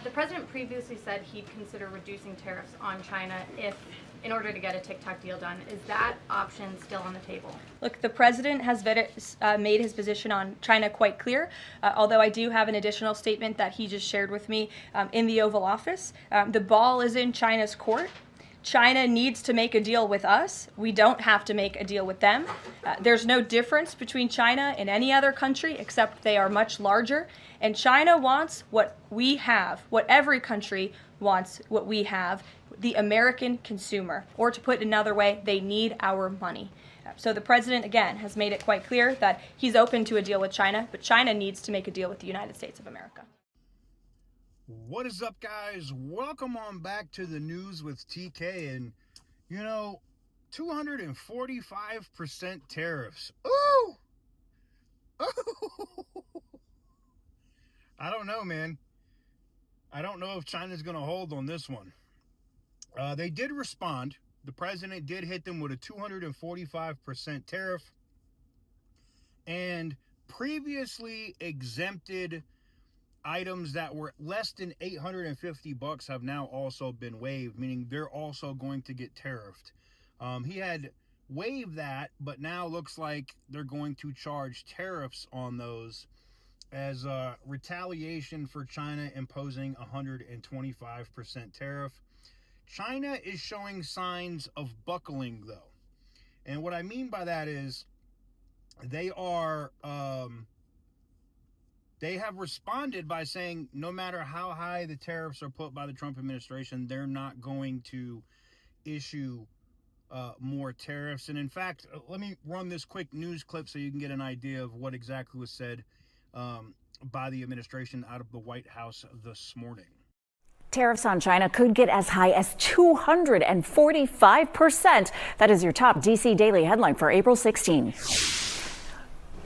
The president previously said he'd consider reducing tariffs on China in order to get a TikTok deal done. Is that option still on the table? Look, the president has made his position on China quite clear, although I do have an additional statement that he just shared with me in the Oval Office. The ball is in China's court. China needs to make a deal with us. We don't have to make a deal with them. There's no difference between China and any other country except they are much larger. And China wants what we have, what every country wants, what we have, the American consumer. Or to put it another way, they need our money. So the president, again, has made it quite clear that he's open to a deal with China, but China needs to make a deal with the United States of America. What is up, guys? Welcome on back to the news with TK. And, 245% tariffs. Ooh! Ooh! I don't know, man. I don't know if China's going to hold on this one. They did respond. The president did hit them with a 245% tariff. And previously exempted items that were less than $850 have now also been waived, meaning they're also going to get tariffed. He had waived that, but now looks like they're going to charge tariffs on those as retaliation for China imposing 125% tariff. China is showing signs of buckling, though. And what I mean by that is they are... They have responded by saying no matter how high the tariffs are put by the Trump administration, they're not going to issue more tariffs. And in fact, let me run this quick news clip so you can get an idea of what exactly was said by the administration out of the White House this morning. Tariffs on China could get as high as 245%. That is your top DC Daily headline for April 16.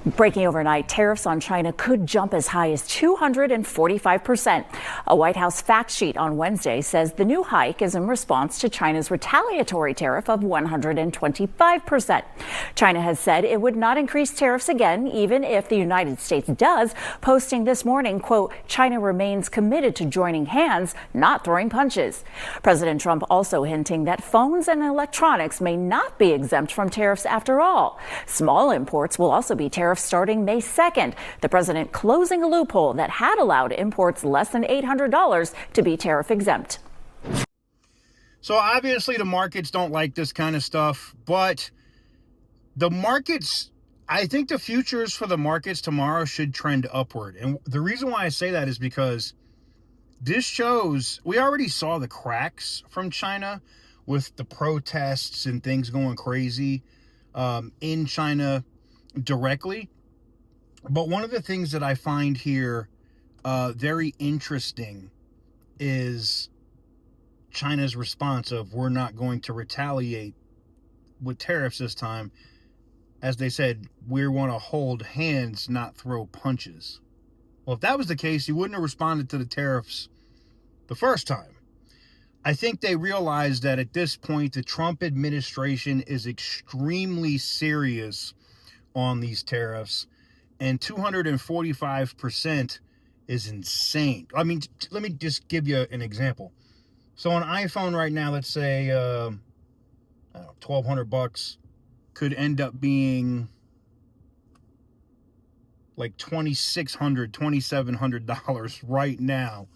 Breaking overnight, tariffs on China could jump as high as 245%. A White House fact sheet on Wednesday says the new hike is in response to China's retaliatory tariff of 125%. China has said it would not increase tariffs again, even if the United States does, posting this morning, quote, China remains committed to joining hands, not throwing punches. President Trump also hinting that phones and electronics may not be exempt from tariffs after all. Small imports will also be tariffed starting May 2nd. The president closing a loophole that had allowed imports less than $800 to be tariff exempt. So obviously the markets don't like this kind of stuff, but the markets, I think the futures for the markets tomorrow should trend upward. And the reason why I say that is because this shows, we already saw the cracks from China with the protests and things going crazy in China directly. But one of the things that I find here very interesting is China's response of we're not going to retaliate with tariffs this time. As they said, we want to hold hands, not throw punches. Well, if that was the case, you wouldn't have responded to the tariffs the first time. I think they realized that at this point, the Trump administration is extremely serious on these tariffs, and 245% is insane. I mean, let me just give you an example. So an iPhone right now, let's say $1,200 could end up being like $2,600, $2,700 right now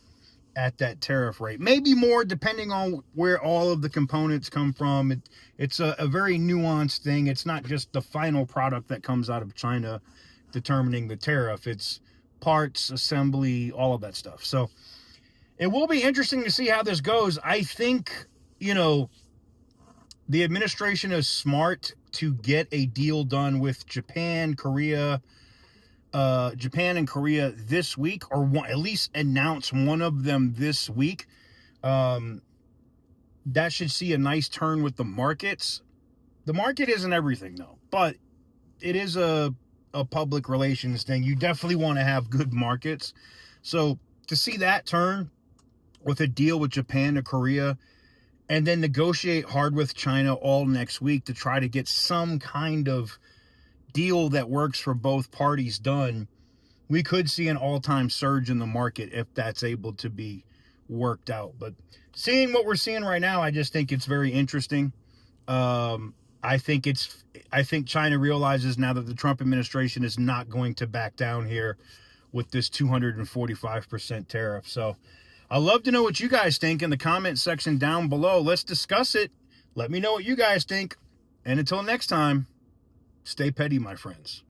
at that tariff rate. Maybe more depending on where all of the components come from. It's a very nuanced thing. It's not just the final product that comes out of China determining the tariff. It's parts, assembly, all of that stuff. So it will be interesting to see how this goes. I think, the administration is smart to get a deal done with Japan and Korea this week, or at least announce one of them this week. That should see a nice turn with the markets. The market isn't everything, though, but it is a public relations thing. You definitely want to have good markets. So to see that turn with a deal with Japan or Korea, and then negotiate hard with China all next week to try to get some kind of deal that works for both parties done, we could see an all-time surge in the market if that's able to be worked out. But seeing what we're seeing right now, I just think it's very interesting. I think China realizes now that the Trump administration is not going to back down here with this 245% tariff. So I'd love to know what you guys think in the comment section down below. Let's discuss it. Let me know what you guys think. And until next time, stay petty, my friends.